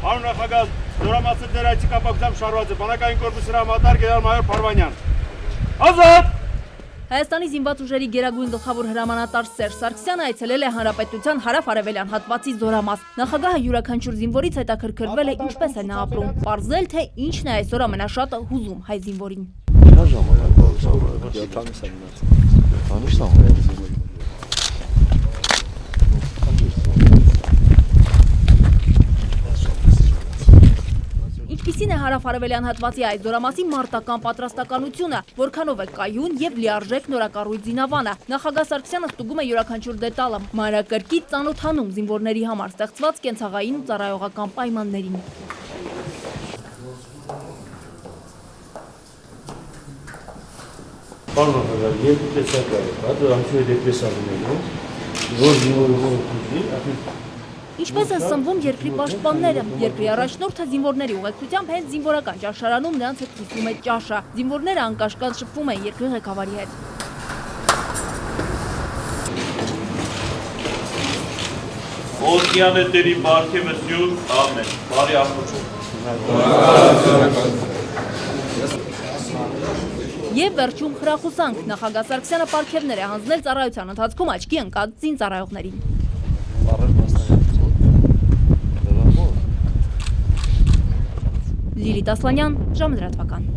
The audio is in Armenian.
Պարոն նախագահ, զորամասը դերայցի կապակցությամբ շարված է, բանակային կորպուսի հրամանատար գեներալ-մայոր Փարվանյան։ Ազատ! Հայաստանի զինված ուժերի գերագույն գլխավոր հրամանատար Սերժ Սարգսյանը այցելել է Հանրապետության հարավ-արևելյան հատվածի զորամաս։ Նախագահը յուրաքանչյուր զինվորից հետաքրքրվել է ինչպես է նա ապրում, պարզել թե ինչն է այսօր ամենաշատը հուզում հայ զինվորին։ Ինչպիսին է հարավ-արևելյան հատվածի այս զորամասի մարտական պատրաստականությունը, որքանով է կայուն եւ լիարժեք նորակառույց զինավանը։ Նախագահ Սարգսյանը ստուգում է յուրաքանչյուր դետալը, մանրակրկիտ ծանոթանում զինվորների համար ստեղծված կենցաղային ու ծառայողական պայմաններին։ Պարոն նախագահ, երկու տեսակ է, հատը անցուի դեպպես ալինելու, որ զինվորի Ինչպես են սնվում երկրի պաշտպանները, երկրի առաջնորդը զինվորների ուղեկցությամբ հենց զինվորական ճաշարանում նրանց հետ կիսում է ճաշը։ Զինվորները անկաշկած շփվում են երկրի ղեկավարի հետ։ Օդյանետերի բարգևը սյուր, ամեն, բարի ապրուչում։ Եվ վերջում խրախուսանք, նախագահ Սարգսյանը պարգևներ է հանձնել ծառայության ընթացքում աչքի ընկած զինծառայողներին։ Լիլիթ Ասլանյան, ժամը լրատվական։